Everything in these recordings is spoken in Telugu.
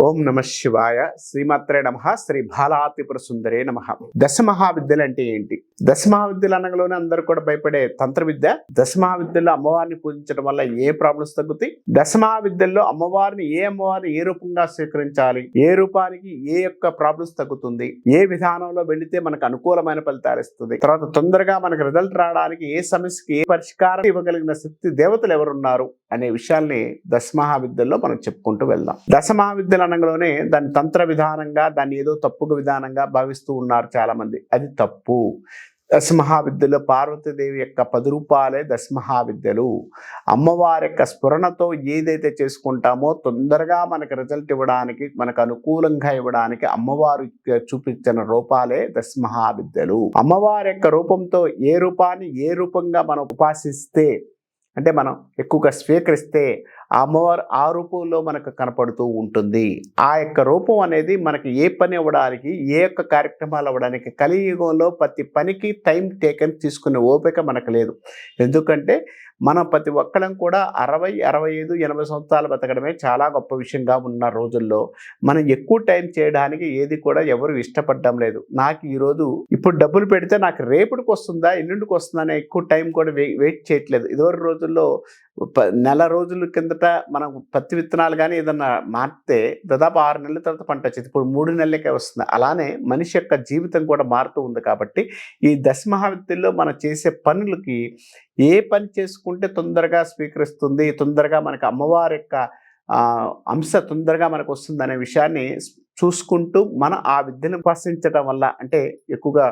ఓం నమ శివాయ. శ్రీమాత్రే నమ. శ్రీ బాలాత్రిపుర సుందరే నమ. దశ మహావిద్యలు అంటే ఏంటి? దశ మహావిద్యలు అనగానే అందరూ కూడా భయపడే తంత్ర విద్య. దశ మహావిద్యల్లో అమ్మవారిని పూజించడం వల్ల ఏ ప్రాబ్లమ్స్ తగ్గుతాయి? దశ మహావిద్యల్లో అమ్మవారిని ఏ రూపంగా స్వీకరించాలి, ఏ రూపానికి ఏ యొక్క ప్రాబ్లమ్స్ తగ్గుతుంది, ఏ విధానంలో వెళితే మనకు అనుకూలమైన ఫలితాలు ఇస్తుంది, తర్వాత తొందరగా మనకు రిజల్ట్ రావడానికి ఏ సమస్యకి ఏ పరిష్కారం ఇవ్వగలిగిన శక్తి దేవతలు ఎవరున్నారు అనే విషయాల్ని దశ మహావిద్యల్లో మనం చెప్పుకుంటూ వెళ్దాం. దశ మహావిద్యలు అనగానే దాని తంత్ర విధానంగా, దాన్ని ఏదో తప్పుగా విధానంగా భావిస్తూ ఉన్నారు చాలా మంది. అది తప్పు. దశ మహావిద్యలో పార్వతీదేవి యొక్క 10 రూపాలే దశ మహావిద్యలు. అమ్మవారి యొక్క స్ఫురణతో ఏదైతే చేసుకుంటామో తొందరగా మనకు రిజల్ట్ ఇవ్వడానికి, మనకు అనుకూలంగా ఇవ్వడానికి అమ్మవారు చూపించిన రూపాలే దశ మహావిద్యలు. అమ్మవారి యొక్క రూపంతో ఏ రూపాన్ని ఏ రూపంగా మనం ఉపాసిస్తే, అంటే మనం ఎక్కువగా స్వీకరిస్తే ఆ అమ్మవారు ఆ రూపంలో మనకు కనపడుతూ ఉంటుంది. ఆ యొక్క రూపం అనేది మనకి ఏ పని అవ్వడానికి, ఏ యొక్క కార్యక్రమాలు అవ్వడానికి, కలియుగంలో ప్రతి పనికి టైం టేకన్ తీసుకునే ఓపిక మనకు లేదు. ఎందుకంటే మనం ప్రతి ఒక్కరం కూడా 60, 65, 80 సంవత్సరాలు బతకడమే చాలా గొప్ప విషయంగా ఉన్న రోజుల్లో మనం ఎక్కువ టైం చేయడానికి ఏది కూడా ఎవరు ఇష్టపడడం లేదు. నాకు ఈరోజు ఇప్పుడు డబ్బులు పెడితే నాకు రేపటికి వస్తుందా ఎల్లుండికి వస్తుందా అనే ఎక్కువ టైం కూడా వెయిట్ చేయట్లేదు. ఇదివరకు రోజుల్లో నెల రోజుల కిందట మనం పత్తి విత్తనాలు కానీ ఏదన్నా మారితే దాదాపు 6 నెలల తర్వాత పంట వచ్చేది. ఇప్పుడు 3 నెలలకే వస్తుంది. అలానే మనిషి యొక్క జీవితం కూడా మారుతూ ఉంది. కాబట్టి ఈ దశ మహావిద్యల్లో మనం చేసే పనులకి ఏ పని చేసుకుంటే తొందరగా స్వీకరిస్తుంది, తొందరగా మనకు అమ్మవారి యొక్క అంశ తొందరగా మనకు వస్తుంది అనే విషయాన్ని చూసుకుంటూ మనం ఆ విద్యను ఉపాసించడం వల్ల, అంటే ఎక్కువగా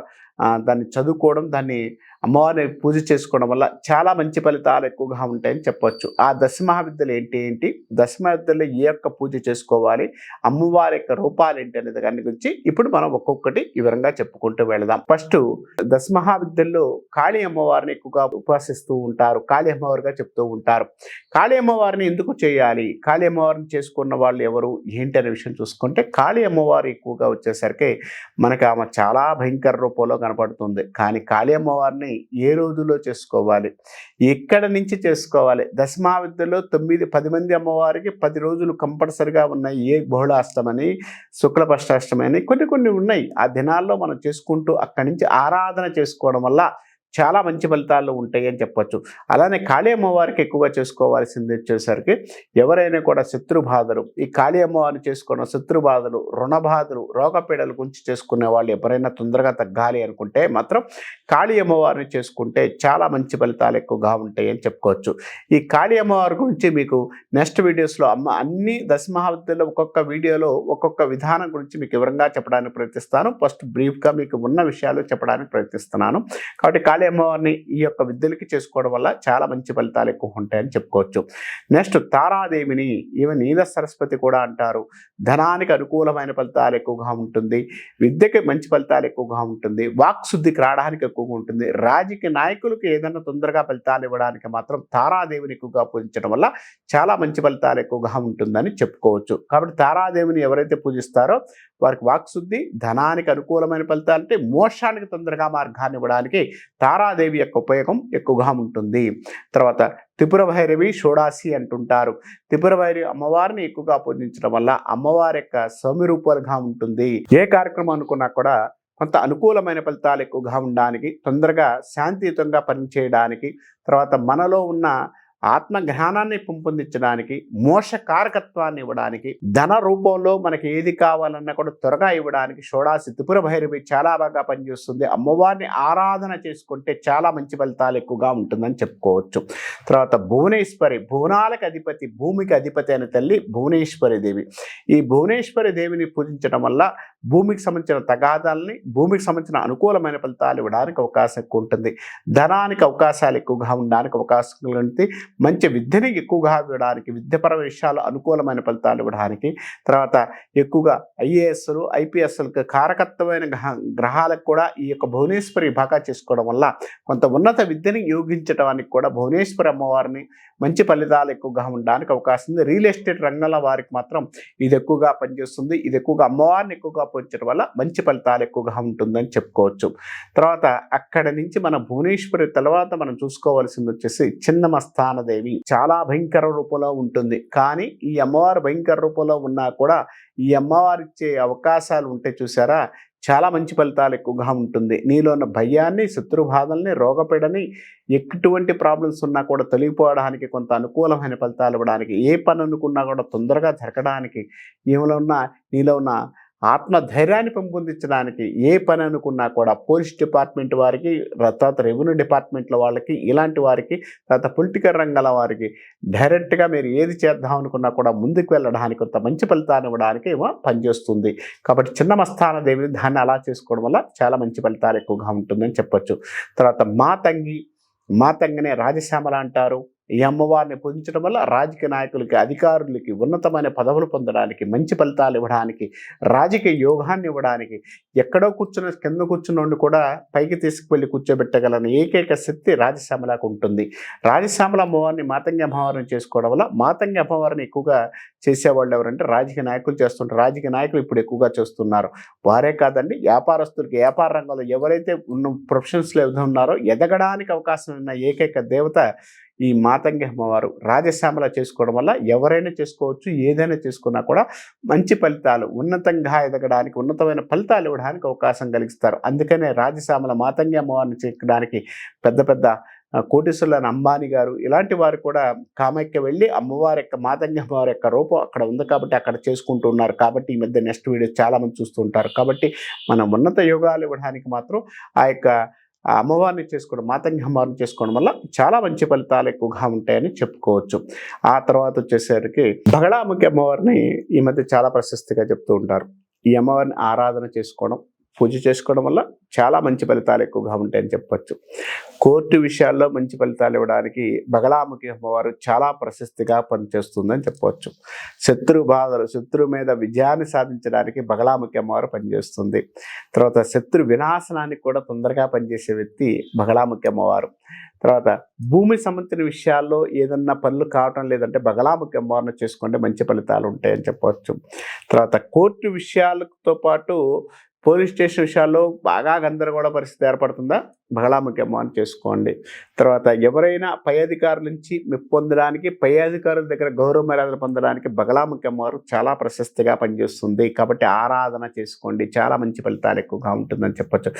దాన్ని చదువుకోవడం, దాన్ని అమ్మవారిని పూజ చేసుకోవడం వల్ల చాలా మంచి ఫలితాలు ఎక్కువగా ఉంటాయని చెప్పొచ్చు. ఆ దశ మహావిద్యలు ఏంటి, దశ మహావిద్యలో ఏ యొక్క పూజ చేసుకోవాలి, అమ్మవారి యొక్క రూపాలు ఏంటి అనే దాని గురించి ఇప్పుడు మనం ఒక్కొక్కటి వివరంగా చెప్పుకుంటూ వెళదాం. ఫస్ట్ దశ మహావిద్యల్లో కాళీ అమ్మవారిని ఎక్కువగా ఉపాసిస్తూ ఉంటారు, కాళీ అమ్మవారిగా చెప్తూ ఉంటారు. కాళీ అమ్మవారిని ఎందుకు చేయాలి, కాళీ అమ్మవారిని చేసుకున్న వాళ్ళు ఎవరు ఏంటి అనే విషయం చూసుకుంటే, కాళీ అమ్మవారు ఎక్కువగా వచ్చేసరికి మనకి ఆమె చాలా భయంకర రూపంలో కనపడుతుంది. కానీ కాళీ అమ్మవారిని ఏ రోజుల్లో చేసుకోవాలి, ఎక్కడి నుంచి చేసుకోవాలి? దశ మహావిద్యలో 9-10 మంది అమ్మవారికి 10 రోజులు కంపల్సరిగా ఉన్నాయి. ఏ బహుళాష్టమని, శుక్లపక్షాష్టమని కొన్ని ఉన్నాయి. ఆ దినాల్లో మనం చేసుకుంటూ అక్కడి నుంచి ఆరాధన చేసుకోవడం వల్ల చాలా మంచి ఫలితాలు ఉంటాయి అని చెప్పొచ్చు. అలానే కాళీ అమ్మవారికి ఎక్కువగా చేసుకోవాల్సింది వచ్చేసరికి ఎవరైనా కూడా శత్రు బాధలు, ఈ కాళీ అమ్మవారిని చేసుకున్న శత్రు బాధలు, రుణ బాధలు, రోగపీడల గురించి చేసుకునే వాళ్ళు ఎవరైనా తొందరగా తగ్గాలి అనుకుంటే మాత్రం కాళీ అమ్మవారిని చేసుకుంటే చాలా మంచి ఫలితాలు ఎక్కువగా ఉంటాయి అని చెప్పుకోవచ్చు. ఈ కాళీ అమ్మవారి గురించి మీకు నెక్స్ట్ వీడియోస్లో అన్ని దశ మహావిద్యలో ఒక్కొక్క వీడియోలో ఒక్కొక్క విధానం గురించి మీకు వివరంగా చెప్పడానికి ప్రయత్నిస్తాను. ఫస్ట్ బ్రీఫ్గా మీకు ఉన్న విషయాలు చెప్పడానికి ప్రయత్నిస్తున్నాను. కాబట్టి కాళీ అమ్మవారిని ఈ యొక్క విద్యలకి చేసుకోవడం వల్ల చాలా మంచి ఫలితాలు ఎక్కువ ఉంటాయని చెప్పుకోవచ్చు. నెక్స్ట్ తారాదేవిని, ఈమె నీల సరస్వతి కూడా అంటారు. ధనానికి అనుకూలమైన ఫలితాలు ఎక్కువగా ఉంటుంది, విద్యకి మంచి ఫలితాలు ఎక్కువగా ఉంటుంది, వాక్శుద్ధికి రావడానికి ఎక్కువగా ఉంటుంది. రాజకీయ నాయకులకు ఏదైనా తొందరగా ఫలితాలు ఇవ్వడానికి మాత్రం తారాదేవిని ఎక్కువగా పూజించడం వల్ల చాలా మంచి ఫలితాలు ఎక్కువగా ఉంటుందని చెప్పుకోవచ్చు. కాబట్టి తారాదేవిని ఎవరైతే పూజిస్తారో వారికి వాక్శుద్ధి, ధనానికి అనుకూలమైన ఫలితాలు, అంటే మోక్షానికి తొందరగా మార్గాన్ని ఇవ్వడానికి తారాదేవి యొక్క ఉపయోగం ఎక్కువగా ఉంటుంది. తర్వాత త్రిపుర భైరవి, షోడాసి అంటుంటారు. త్రిపుర భైరవి అమ్మవారిని ఎక్కువగా పూజించడం వల్ల అమ్మవారి యొక్క సౌమ్య రూపాలుగా ఉంటుంది. ఏ కార్యక్రమం అనుకున్నా కూడా కొంత అనుకూలమైన ఫలితాలు ఎక్కువగా ఉండడానికి, తొందరగా శాంతియుతంగా పనిచేయడానికి, తర్వాత మనలో ఉన్న ఆత్మ జ్ఞానాన్ని పెంపొందించడానికి, మోక్ష కారకత్వాన్ని ఇవ్వడానికి, ధన రూపంలో మనకి ఏది కావాలన్నా కూడా త్వరగా ఇవ్వడానికి షోడాసి త్రిపుర భైరవి చాలా బాగా పనిచేస్తుంది. అమ్మవారిని ఆరాధన చేసుకుంటే చాలా మంచి ఫలితాలు ఎక్కువగా ఉంటుందని చెప్పుకోవచ్చు. తర్వాత భువనేశ్వరి, భువనాలకు అధిపతి, భూమికి అధిపతి అయిన తల్లి భువనేశ్వరి దేవి. ఈ భువనేశ్వరి దేవిని పూజించడం వల్ల భూమికి సంబంధించిన తగాదాలని, భూమికి సంబంధించిన అనుకూలమైన ఫలితాలు ఇవ్వడానికి అవకాశం ఎక్కువ ఉంటుంది. ధనానికి అవకాశాలు ఎక్కువగా ఉండడానికి అవకాశం ఉంటుంది. మంచి విద్యని ఎక్కువగా ఇవ్వడానికి, విద్యపర విషయాలు అనుకూలమైన ఫలితాలు ఇవ్వడానికి, తర్వాత ఎక్కువగా ఐఏఎస్లు, ఐపీఎస్లకు కారకత్వమైన గ్రహాలకు కూడా ఈ యొక్క భువనేశ్వరి బాగా చేసుకోవడం వల్ల కొంత ఉన్నత విద్యని యోగించడానికి కూడా భువనేశ్వరి అమ్మవారిని మంచి ఫలితాలు ఎక్కువగా ఉండడానికి అవకాశం ఉంది. రియల్ ఎస్టేట్ రంగంలో వారికి మాత్రం ఇది ఎక్కువగా పనిచేస్తుంది. ఇది ఎక్కువగా అమ్మవారిని ఎక్కువగా పొంచడం వల్ల మంచి ఫలితాలు ఎక్కువగా ఉంటుందని చెప్పుకోవచ్చు. తర్వాత అక్కడ నుంచి మన భువనేశ్వరి తర్వాత మనం చూసుకోవాల్సింది వచ్చేసి చిన్న మస్తానదేవి. చాలా భయంకర రూపంలో ఉంటుంది. కానీ ఈ అమ్మవారు భయంకర రూపంలో ఉన్నా కూడా ఈ అమ్మవారు ఇచ్చే అవకాశాలు ఉంటే చూసారా, చాలా మంచి ఫలితాలు ఎక్కువగా ఉంటుంది. నీలో ఉన్న భయాన్ని, శత్రు బాధల్ని, రోగపీడని, ఎటువంటి ప్రాబ్లమ్స్ ఉన్నా కూడా తొలగిపోవడానికి, కొంత అనుకూలమైన ఫలితాలు ఇవ్వడానికి, ఏ పని అనుకున్నా కూడా తొందరగా జరగడానికి, నీలో ఉన్న ఆత్మధైర్యాన్ని పెంపొందించడానికి, ఏ పని అనుకున్నా కూడా పోలీస్ డిపార్ట్మెంట్ వారికి, తర్వాత రెవెన్యూ డిపార్ట్మెంట్ల వాళ్ళకి, ఇలాంటి వారికి, తర్వాత పొలిటికల్ రంగాల వారికి డైరెక్ట్గా మీరు ఏది చేద్దాం అనుకున్నా కూడా ముందుకు వెళ్ళడానికి, కొంత మంచి ఫలితాన్ని ఇవ్వడానికి ఏమో పనిచేస్తుంది. కాబట్టి చిన్న మస్తాన దేవిని దాన్ని అలా చేసుకోవడం వల్ల చాలా మంచి ఫలితాలు ఎక్కువగా ఉంటుందని చెప్పొచ్చు. తర్వాత మాతంగినే రాజశ్యామల అంటారు. ఈ అమ్మవారిని పూజించడం వల్ల రాజకీయ నాయకులకి, అధికారులకి ఉన్నతమైన పదవులు పొందడానికి, మంచి ఫలితాలు ఇవ్వడానికి, రాజకీయ యోగాన్ని ఇవ్వడానికి, ఎక్కడో కింద కూర్చున్నోండి కూడా పైకి తీసుకువెళ్ళి కూర్చోబెట్టగలని ఏకైక శక్తి రాజశ్యామలకు ఉంటుంది. రాజశ్యామల అమ్మవారిని, మాతంగి అమ్మవారిని చేసుకోవడం వల్ల, మాతంగి అమ్మవారిని ఎక్కువగా చేసేవాళ్ళు ఎవరంటే రాజకీయ నాయకులు చేస్తుంటారు. రాజకీయ నాయకులు ఇప్పుడు ఎక్కువగా చేస్తున్నారు. వారే కాదండి, వ్యాపారస్తులకి, వ్యాపార రంగంలో ఎవరైతే ఉన్న ప్రొఫెషన్స్లో ఉన్నారో ఎదగడానికి అవకాశం ఉన్న ఏకైక దేవత ఈ మాతంగి అమ్మవారు. రాజశ్యామల చేసుకోవడం వల్ల ఎవరైనా చేసుకోవచ్చు, ఏదైనా చేసుకున్నా కూడా మంచి ఫలితాలు, ఉన్నతంగా ఎదగడానికి, ఉన్నతమైన ఫలితాలు ఇవ్వడానికి అవకాశం కలిగిస్తారు. అందుకనే రాజశ్యామల మాతంగి అమ్మవారిని చేయడానికి పెద్ద పెద్ద కోటీశ్వరులైన అంబానీ గారు ఇలాంటి వారు కూడా కామాఖ్య వెళ్ళి అమ్మవారి యొక్క, మాతంగి అమ్మవారి యొక్క రూపం అక్కడ ఉంది కాబట్టి అక్కడ చేసుకుంటూ ఉన్నారు. కాబట్టి ఈ మధ్య నెక్స్ట్ వీడియో చాలామంది చూస్తూ ఉంటారు. కాబట్టి మనం ఉన్నత యోగాలు ఇవ్వడానికి మాత్రం ఆ యొక్క అమ్మవారిని చేసుకోవడం, మాతంగి అమ్మవారిని చేసుకోవడం వల్ల చాలా మంచి ఫలితాలు ఎక్కువగా ఉంటాయని చెప్పుకోవచ్చు. ఆ తర్వాత వచ్చేసరికి బగళాముఖి అమ్మవారిని ఈ మధ్య చాలా ప్రశస్తిగా చెప్తూ ఉంటారు. ఈ అమ్మవారిని ఆరాధన చేసుకోవడం, పూజ చేసుకోవడం వల్ల చాలా మంచి ఫలితాలు ఎక్కువగా ఉంటాయని చెప్పొచ్చు. కోర్టు విషయాల్లో మంచి ఫలితాలు ఇవ్వడానికి బగళాముఖి అమ్మవారు చాలా ప్రశస్తిగా పనిచేస్తుందని చెప్పవచ్చు. శత్రు మీద విజయాన్ని సాధించడానికి బగళాముఖి అమ్మవారు పనిచేస్తుంది. తర్వాత శత్రు వినాశనానికి కూడా తొందరగా పనిచేసే వ్యక్తి బగళాముఖి అమ్మవారు. తర్వాత భూమి సంబంధించిన విషయాల్లో ఏదన్నా పనులు కావటం లేదంటే బగళాముఖి అమ్మవారిని చేసుకుంటే మంచి ఫలితాలు ఉంటాయని చెప్పవచ్చు. తర్వాత కోర్టు విషయాలతో పాటు పోలీస్ స్టేషన్ విషయాల్లో బాగా గందరగోళ పరిస్థితి ఏర్పడుతుందా, బగళాముఖి అమ్మవారిని చేసుకోండి. తర్వాత ఎవరైనా పై అధికారుల నుంచి మెప్పు పొందడానికి, పై అధికారుల దగ్గర గౌరవ మర్యాదలు పొందడానికి బగళాముఖి అమ్మవారు చాలా ప్రశస్తిగా పనిచేస్తుంది. కాబట్టి ఆరాధన చేసుకోండి, చాలా మంచి ఫలితాలు ఎక్కువగా ఉంటుందని చెప్పొచ్చు.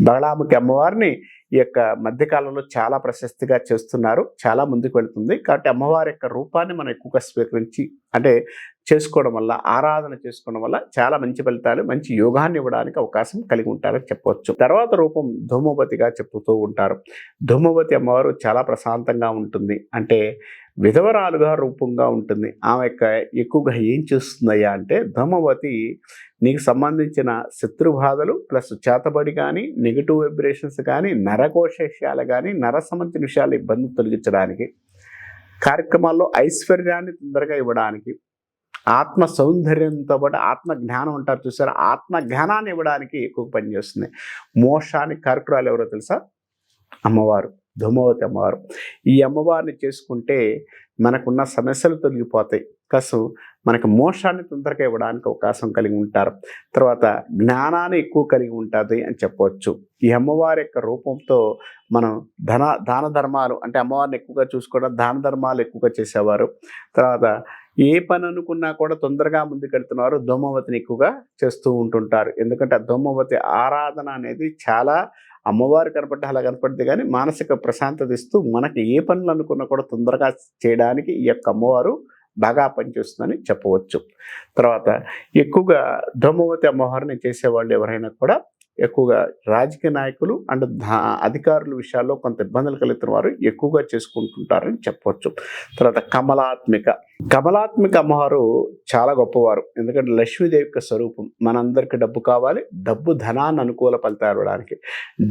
బగళాముఖి అమ్మవారిని ఈ యొక్క మధ్యకాలంలో చాలా ప్రశస్తిగా చేస్తున్నారు, చాలా ముందుకు వెళుతుంది. కాబట్టి అమ్మవారి యొక్క రూపాన్ని మనం ఎక్కువగా స్వీకరించి చేసుకోవడం వల్ల, ఆరాధన చేసుకోవడం వల్ల చాలా మంచి ఫలితాలు, మంచి యోగాన్ని ఇవ్వడానికి అవకాశం కలిగి ఉంటారని చెప్పవచ్చు. తర్వాత రూపం ధూమవతిగా చెప్పుతూ ఉంటారు. ధూమవతి అమ్మవారు చాలా ప్రశాంతంగా ఉంటుంది, అంటే విధవరాలుగా రూపంగా ఉంటుంది. ఆమె యొక్క ఎక్కువగా ఏం చేస్తుందయ్యా అంటే, ధూమవతి నీకు సంబంధించిన శత్రు బాధలు ప్లస్ చేతబడి కానీ, నెగిటివ్ వైబ్రేషన్స్ కానీ, నరకోశ విషయాలు కానీ, నర సంబంధించిన విషయాలు ఇబ్బంది తొలగించడానికి, కార్యక్రమాల్లో ఐశ్వర్యాన్ని తొందరగా ఇవ్వడానికి, ఆత్మ సౌందర్యంతో పాటు ఆత్మ జ్ఞానం అంటారు చూసారా, ఆత్మ జ్ఞానాన్ని ఇవ్వడానికి ఎక్కువ పనిచేస్తుంది. మోక్షానికి కారకురాలు ఎవరో తెలుసా, అమ్మవారు, ధూమవతి అమ్మవారు. ఈ అమ్మవారిని చేసుకుంటే మనకున్న సమస్యలు తొలగిపోతాయి, ప్లస్ మనకు మోక్షాన్ని తొందరగా ఇవ్వడానికి అవకాశం కలిగి ఉంటారు. తర్వాత జ్ఞానాన్ని ఎక్కువ కలిగి ఉంటుంది అని చెప్పవచ్చు. ఈ అమ్మవారి యొక్క రూపంతో మనం దాన ధర్మాలు, అంటే అమ్మవారిని ఎక్కువగా చూసుకోవడం, దాన ధర్మాలు ఎక్కువగా చేసేవారు. తర్వాత ఏ పని అనుకున్నా కూడా తొందరగా ముందుకెళ్తున్నారు, ధూమవతిని ఎక్కువగా చేస్తూ ఉంటుంటారు. ఎందుకంటే ఆ ధూమవతి ఆరాధన అనేది చాలా, అమ్మవారు కనపడ్డ అలా కనపడింది కానీ మానసిక ప్రశాంతత ఇస్తూ మనకి ఏ పనులు అనుకున్నా కూడా తొందరగా చేయడానికి ఈ యొక్క అమ్మవారు బాగా పనిచేస్తుందని చెప్పవచ్చు. తర్వాత ఎక్కువగా ధూమవతి అమ్మవారిని చేసేవాళ్ళు ఎవరైనా కూడా ఎక్కువగా రాజకీయ నాయకులు అండ్ అధికారుల విషయాల్లో కొంత ఇబ్బందులు కలుగుతున్న వారు ఎక్కువగా చేసుకుంటుంటారని చెప్పవచ్చు. తర్వాత కమలాత్మిక అమ్మవారు చాలా గొప్పవారు. ఎందుకంటే లక్ష్మీదేవి యొక్క స్వరూపం. మనందరికీ డబ్బు కావాలి, డబ్బు ధనాన్ని అనుకూల ఫలితాలు ఇవ్వడానికి,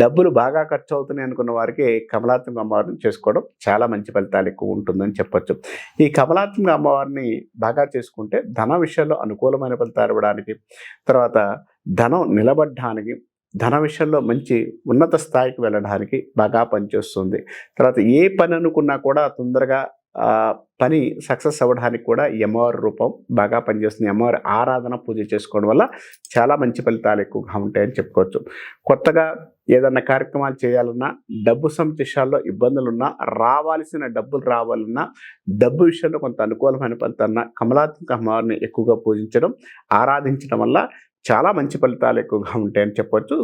డబ్బులు బాగా ఖర్చు అవుతున్నాయి అనుకున్న వారికి కమలాత్మిక అమ్మవారిని చేసుకోవడం చాలా మంచి ఫలితాలు ఎక్కువ ఉంటుందని చెప్పొచ్చు. ఈ కమలాత్మిక అమ్మవారిని బాగా చేసుకుంటే ధన విషయంలో అనుకూలమైన ఫలితాలు ఇవ్వడానికి, తర్వాత ధనం నిలబడడానికి, ధన విషయంలో మంచి ఉన్నత స్థాయికి వెళ్ళడానికి బాగా పనిచేస్తుంది. తర్వాత ఏ పని అనుకున్నా కూడా తొందరగా పని సక్సెస్ అవ్వడానికి కూడా ఈ అమ్మవారి రూపం బాగా పనిచేస్తుంది. అమ్మవారి ఆరాధన పూజ చేసుకోవడం వల్ల చాలా మంచి ఫలితాలు ఎక్కువగా ఉంటాయని చెప్పుకోవచ్చు. కొత్తగా ఏదన్నా కార్యక్రమాలు చేయాలన్నా, డబ్బు విషయాల్లో ఇబ్బందులున్నా, రావాల్సిన డబ్బులు రావాలన్నా, డబ్బు విషయంలో కొంత అనుకూలమైన ఫలితాలన్నా కమలాత్మక అమ్మవారిని ఎక్కువగా పూజించడం, ఆరాధించడం వల్ల చాలా మంచి ఫలితాలు ఎక్కువగా ఉంటాయని చెప్పొచ్చు.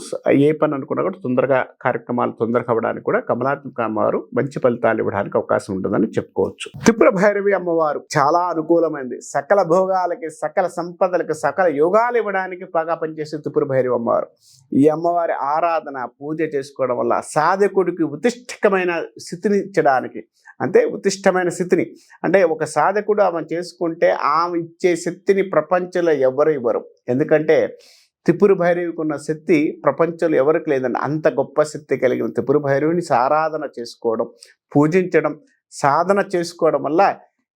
ఏ పని అనుకున్నా కూడా తొందరగా కార్యక్రమాలు తొందరగా అవ్వడానికి కూడా కమలాత్మక అమ్మవారు మంచి ఫలితాలు ఇవ్వడానికి అవకాశం ఉంటుందని చెప్పుకోవచ్చు. త్రిపుర భైరవి అమ్మవారు చాలా అనుకూలమైనది. సకల భోగాలకి, సకల సంపదలకి, సకల యోగాలు ఇవ్వడానికి బాగా పనిచేసే త్రిపుర భైరవి అమ్మవారు. ఈ అమ్మవారి ఆరాధన పూజ చేసుకోవడం వల్ల సాధకుడికి ఉత్తిష్టమైన స్థితిని ఇచ్చడానికి, అంటే ఉత్తిష్టమైన స్థితిని అంటే ఒక సాధకుడు ఆమె చేసుకుంటే ఆమె ఇచ్చే శక్తిని ప్రపంచంలో ఎవరు ఇవ్వరు. ఎందుకంటే త్రిపుర భైరవికి ఉన్న శక్తి ప్రపంచంలో ఎవరికి లేదండి. అంత గొప్ప శక్తి కలిగిన త్రిపుర భైరవిని ఆరాధన చేసుకోవడం, పూజించడం, సాధన చేసుకోవడం వల్ల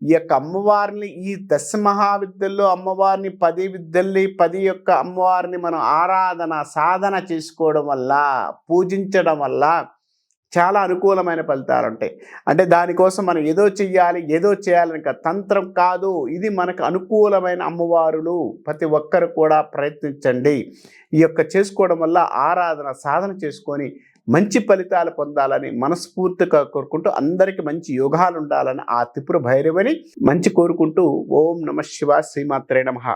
ఈ యొక్క అమ్మవారిని, ఈ దశ మహావిద్యల్లో అమ్మవారిని 10 విద్యల్ని 10 యొక్క అమ్మవారిని మనం ఆరాధన సాధన చేసుకోవడం వల్ల, పూజించడం వల్ల చాలా అనుకూలమైన ఫలితాలు ఉంటాయి. అంటే దానికోసం మనం ఏదో చెయ్యాలి, ఏదో చేయాలని తంత్రం కాదు. ఇది మనకు అనుకూలమైన అమ్మవారులు. ప్రతి ఒక్కరు కూడా ప్రయత్నించండి. ఈ యొక్క చేసుకోవడం వల్ల ఆరాధన సాధన చేసుకొని మంచి ఫలితాలు పొందాలని మనస్ఫూర్తిగా కోరుకుంటూ, అందరికీ మంచి యోగాలు ఉండాలని ఆ త్రిపుర భైరవిని మంచి కోరుకుంటూ, ఓం నమః శివాయ, శ్రీమాత్రే నమః.